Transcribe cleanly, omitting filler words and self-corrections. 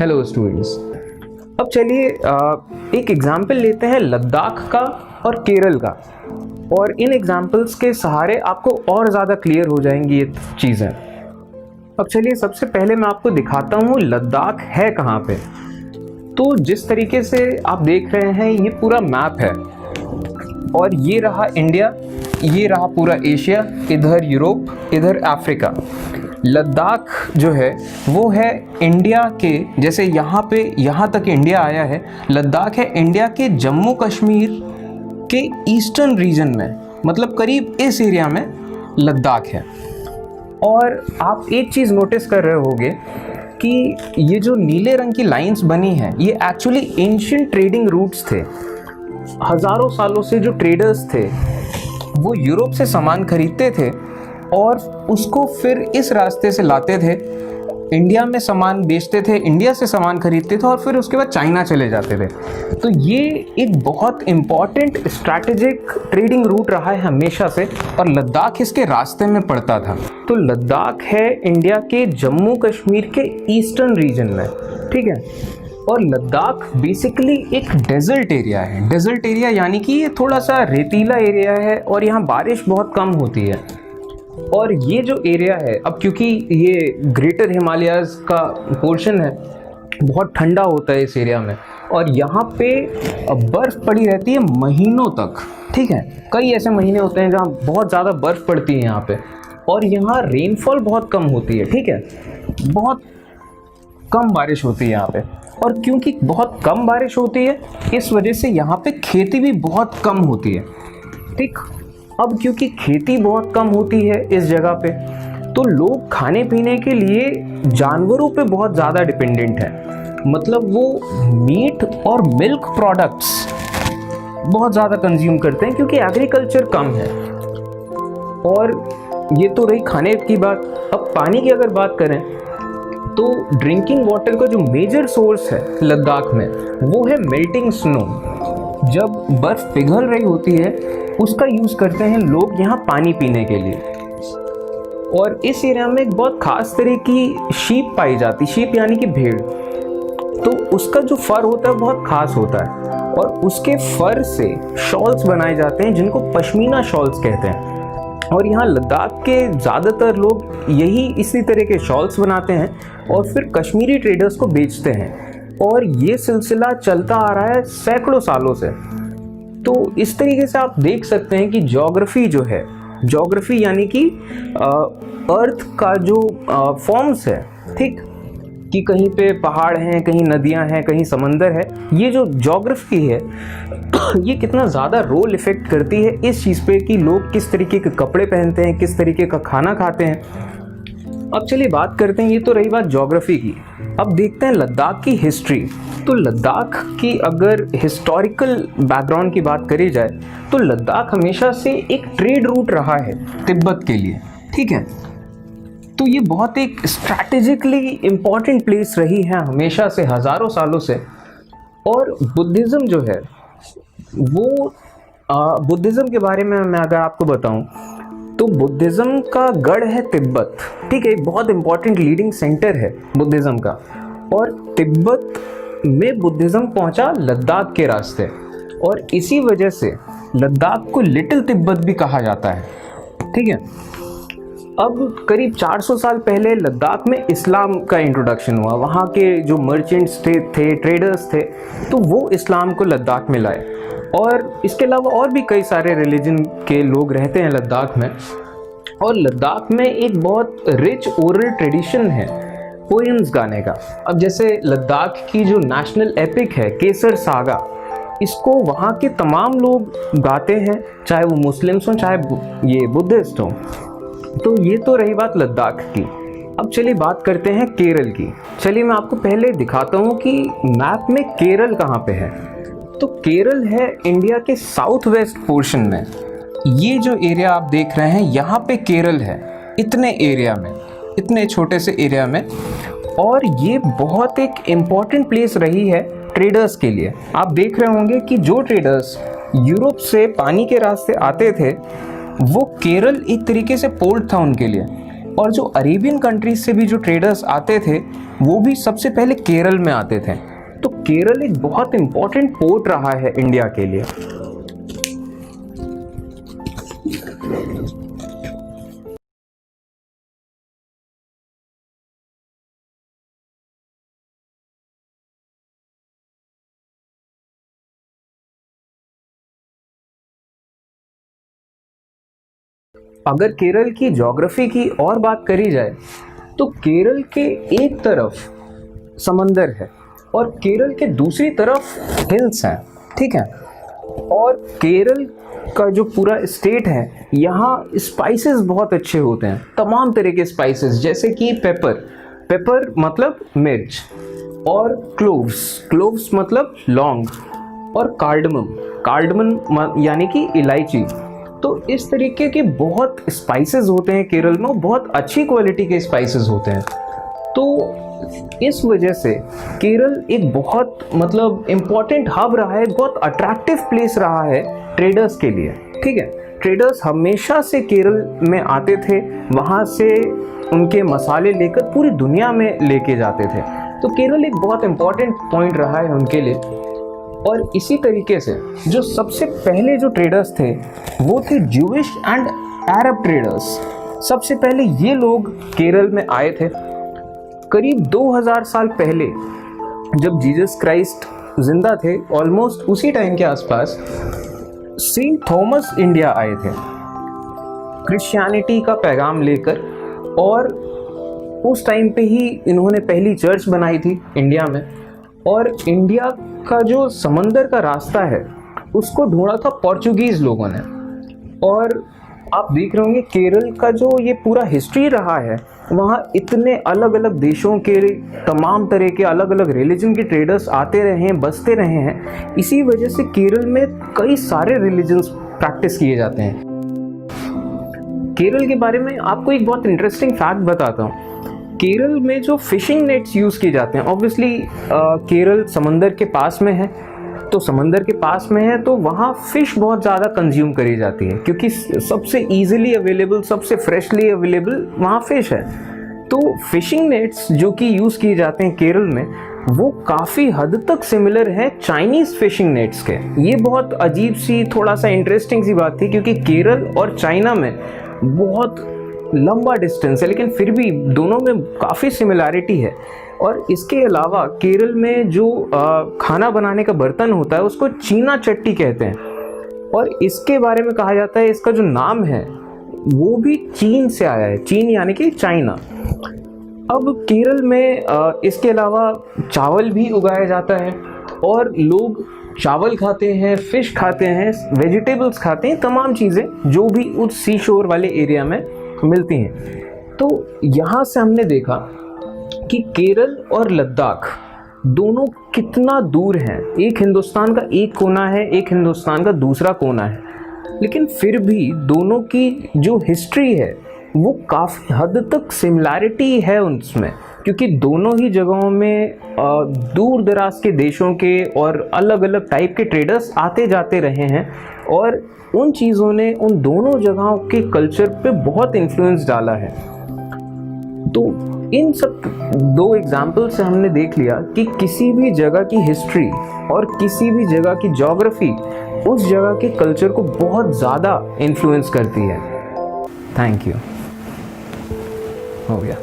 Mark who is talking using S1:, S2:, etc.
S1: Hello students. अब चलिए एक एग्जाम्पल लेते हैं लद्दाख का और केरल का, और इन एग्जाम्पल्स के सहारे आपको और ज़्यादा क्लियर हो जाएंगी ये चीज़ें। अब चलिए सबसे पहले मैं आपको दिखाता हूँ लद्दाख है कहाँ पे। तो जिस तरीके से आप देख रहे हैं ये पूरा मैप है, और ये रहा इंडिया, ये रहा पूरा एशिया, इधर यूरोप, इधर अफ्रीका। लद्दाख जो है वो है इंडिया के, जैसे यहाँ पे यहाँ तक इंडिया आया है, लद्दाख है इंडिया के जम्मू कश्मीर के ईस्टर्न रीजन में, मतलब करीब इस एरिया में लद्दाख है। और आप एक चीज़ नोटिस कर रहे होंगे कि ये जो नीले रंग की लाइंस बनी हैं ये एक्चुअली एंशिएंट ट्रेडिंग रूट्स थे। हज़ारों सालों से जो ट्रेडर्स थे वो यूरोप से सामान खरीदते थे और उसको फिर इस रास्ते से लाते थे, इंडिया में सामान बेचते थे, इंडिया से सामान खरीदते थे और फिर उसके बाद चाइना चले जाते थे। तो ये एक बहुत इम्पॉर्टेंट स्ट्रैटेजिक ट्रेडिंग रूट रहा है हमेशा से, और लद्दाख इसके रास्ते में पड़ता था। तो लद्दाख है इंडिया के जम्मू कश्मीर के ईस्टर्न रीजन में, ठीक है। और लद्दाख बेसिकली एक डेजर्ट एरिया है। डेजर्ट एरिया यानी कि ये थोड़ा सा रेतीला एरिया है और यहाँ बारिश बहुत कम होती है। और ये जो एरिया है, अब क्योंकि ये ग्रेटर हिमालयाज़ का पोर्शन है, बहुत ठंडा होता है इस एरिया में, और यहाँ पे बर्फ़ पड़ी रहती है महीनों तक, ठीक है। कई ऐसे महीने होते हैं जहाँ बहुत ज़्यादा बर्फ़ पड़ती है यहाँ पे, और यहाँ रेनफॉल बहुत कम होती है, ठीक है। बहुत कम बारिश होती है यहाँ पे, और क्योंकि बहुत कम बारिश होती है इस वजह से यहाँ पे खेती भी बहुत कम होती है, ठीक। अब क्योंकि खेती बहुत कम होती है इस जगह पे, तो लोग खाने पीने के लिए जानवरों पे बहुत ज़्यादा डिपेंडेंट है। मतलब वो मीट और मिल्क प्रोडक्ट्स बहुत ज़्यादा कंज्यूम करते हैं क्योंकि एग्रीकल्चर कम है। और ये तो रही खाने की बात। अब पानी की अगर बात करें तो ड्रिंकिंग वाटर का जो मेजर सोर्स है लद्दाख में वो है मेल्टिंग स्नो। जब बर्फ़ पिघल रही होती है उसका यूज़ करते हैं लोग यहाँ पानी पीने के लिए। और इस एरिया में एक बहुत ख़ास तरह की शीप पाई जाती, शीप यानी कि भेड़। तो उसका जो फर होता है बहुत ख़ास होता है, और उसके फर से शॉल्स बनाए जाते हैं जिनको पश्मीना शॉल्स कहते हैं। और यहाँ लद्दाख के ज़्यादातर लोग यही इसी तरह के शॉल्स बनाते हैं और फिर कश्मीरी ट्रेडर्स को बेचते हैं, और ये सिलसिला चलता आ रहा है सैकड़ों सालों से। तो इस तरीके से आप देख सकते हैं कि ज्योग्राफी जो है, ज्योग्राफी यानी कि अर्थ का जो फॉर्म्स है, ठीक, कि कहीं पे पहाड़ हैं, कहीं नदियां हैं, कहीं समंदर है, ये जो ज्योग्राफी है ये कितना ज़्यादा रोल इफ़ेक्ट करती है इस चीज़ पे कि लोग किस तरीके के कपड़े पहनते हैं, किस तरीके का खाना खाते हैं। अब चलिए बात करते हैं, ये तो रही बात ज्योग्राफी की। अब देखते हैं लद्दाख की हिस्ट्री। तो लद्दाख की अगर हिस्टोरिकल बैकग्राउंड की बात करी जाए तो लद्दाख हमेशा से एक ट्रेड रूट रहा है तिब्बत के लिए, ठीक है। तो ये बहुत एक स्ट्रैटेजिकली इम्पॉर्टेंट प्लेस रही है हमेशा से, हज़ारों सालों से। और बुद्धिज़्म जो है वो बुद्धिज़्म के बारे में मैं अगर आपको बताऊं तो बुद्धिज़्म का गढ़ है तिब्बत, ठीक है। एक बहुत इम्पॉर्टेंट लीडिंग सेंटर है बुद्धिज़्म का, और तिब्बत में बुद्धिज़्म पहुंचा लद्दाख के रास्ते, और इसी वजह से लद्दाख को लिटिल तिब्बत भी कहा जाता है, ठीक है। अब करीब 400 साल पहले लद्दाख में इस्लाम का इंट्रोडक्शन हुआ। वहाँ के जो मर्चेंट्स थे, ट्रेडर्स थे, तो वो इस्लाम को लद्दाख में लाए। और इसके अलावा और भी कई सारे रिलीजन के लोग रहते हैं लद्दाख में। और लद्दाख में एक बहुत रिच ओरल ट्रेडिशन है पोएम्स गाने का। अब जैसे लद्दाख की जो नेशनल एपिक है केसर सागा, इसको वहाँ के तमाम लोग गाते हैं, चाहे वो मुस्लिम्स हों चाहे ये बुद्धिस्ट हों। तो ये तो रही बात लद्दाख की। अब चलिए बात करते हैं केरल की। चलिए मैं आपको पहले दिखाता हूँ कि मैप में केरल कहाँ पे है। तो केरल है इंडिया के साउथ वेस्ट पोर्शन में। ये जो एरिया आप देख रहे हैं यहाँ पे केरल है, इतने एरिया में, इतने छोटे से एरिया में। और ये बहुत एक इम्पॉर्टेंट प्लेस रही है ट्रेडर्स के लिए। आप देख रहे होंगे कि जो ट्रेडर्स यूरोप से पानी के रास्ते आते थे वो केरल एक तरीके से पोर्ट था उनके लिए। और जो अरेबियन कंट्रीज से भी जो ट्रेडर्स आते थे वो भी सबसे पहले केरल में आते थे। तो केरल एक बहुत इंपॉर्टेंट पोर्ट रहा है इंडिया के लिए। अगर केरल की ज्योग्राफी की और बात करी जाए तो केरल के एक तरफ समंदर है और केरल के दूसरी तरफ हिल्स हैं, ठीक है। और केरल का जो पूरा स्टेट है, यहाँ स्पाइसेस बहुत अच्छे होते हैं, तमाम तरह के स्पाइसेस, जैसे कि पेपर मतलब मिर्च, और क्लोव्स मतलब लौंग, और कार्डमम यानी कि इलायची। तो इस तरीके के बहुत स्पाइसेस होते हैं केरल में, बहुत अच्छी क्वालिटी के स्पाइसेस होते हैं। तो इस वजह से केरल एक बहुत मतलब इम्पॉर्टेंट हब रहा है, बहुत अट्रैक्टिव प्लेस रहा है ट्रेडर्स के लिए, ठीक है। ट्रेडर्स हमेशा से केरल में आते थे, वहाँ से उनके मसाले लेकर पूरी दुनिया में लेके जाते थे। तो केरल एक बहुत इम्पॉर्टेंट पॉइंट रहा है उनके लिए। और इसी तरीके से जो सबसे पहले जो ट्रेडर्स थे वो थे ज्यूइश एंड अरब ट्रेडर्स। सबसे पहले ये लोग केरल में आए थे करीब 2000 साल पहले, जब जीसस क्राइस्ट जिंदा थे, ऑलमोस्ट उसी टाइम के आसपास सेंट थॉमस इंडिया आए थे क्रिश्चियनिटी का पैगाम लेकर। और उस टाइम पे ही इन्होंने पहली चर्च बनाई थी इंडिया में। और इंडिया का जो समंदर का रास्ता है उसको ढूंढा था पोर्चुगीज लोगों ने। और आप देख रहे होंगे केरल का जो ये पूरा हिस्ट्री रहा है, वहाँ इतने अलग अलग देशों के तमाम तरह के अलग अलग रिलीजन के ट्रेडर्स आते रहे हैं, बसते रहे हैं। इसी वजह से केरल में कई सारे रिलीजन्स प्रैक्टिस किए जाते हैं। केरल के बारे में आपको एक बहुत इंटरेस्टिंग फैक्ट बताता हूँ। केरल में जो फिशिंग नेट्स यूज़ किए जाते हैं, ऑब्वियसली केरल समंदर के पास में है, तो समंदर के पास में है तो वहाँ फ़िश बहुत ज़्यादा कंज्यूम करी जाती है, क्योंकि सबसे इजीली अवेलेबल, सबसे फ्रेशली अवेलेबल वहाँ फ़िश है। तो फिशिंग नेट्स जो कि यूज़ किए जाते हैं केरल में, वो काफ़ी हद तक सिमिलर है चाइनीज़ फिशिंग नेट्स के। ये बहुत अजीब सी, थोड़ा सा इंटरेस्टिंग सी बात थी, क्योंकि केरल और चाइना में बहुत लंबा डिस्टेंस है, लेकिन फिर भी दोनों में काफ़ी सिमिलैरिटी है। और इसके अलावा केरल में जो खाना बनाने का बर्तन होता है उसको चीना चट्टी कहते हैं। और इसके बारे में कहा जाता है, इसका जो नाम है वो भी चीन से आया है, चीन यानी कि चाइना। अब केरल में इसके अलावा चावल भी उगाया जाता है, और लोग चावल खाते हैं, फिश खाते हैं, वेजिटेबल्स खाते हैं, तमाम चीज़ें जो भी उस सी शोर वाले एरिया में मिलती हैं। तो यहाँ से हमने देखा कि केरल और लद्दाख दोनों कितना दूर हैं। एक हिंदुस्तान का एक कोना है, एक हिंदुस्तान का दूसरा कोना है, लेकिन फिर भी दोनों की जो हिस्ट्री है वो काफ़ी हद तक सिमिलैरिटी है उसमें, क्योंकि दोनों ही जगहों में दूर दराज के देशों के और अलग अलग टाइप के ट्रेडर्स आते जाते रहे हैं। और उन चीज़ों ने उन दोनों जगहों के कल्चर पे बहुत इन्फ्लुएंस डाला है। तो इन सब दो एग्जाम्पल से हमने देख लिया कि किसी भी जगह की हिस्ट्री और किसी भी जगह की ज्योग्राफी उस जगह के कल्चर को बहुत ज़्यादा इन्फ्लुएंस करती है। Thank you. हो गया।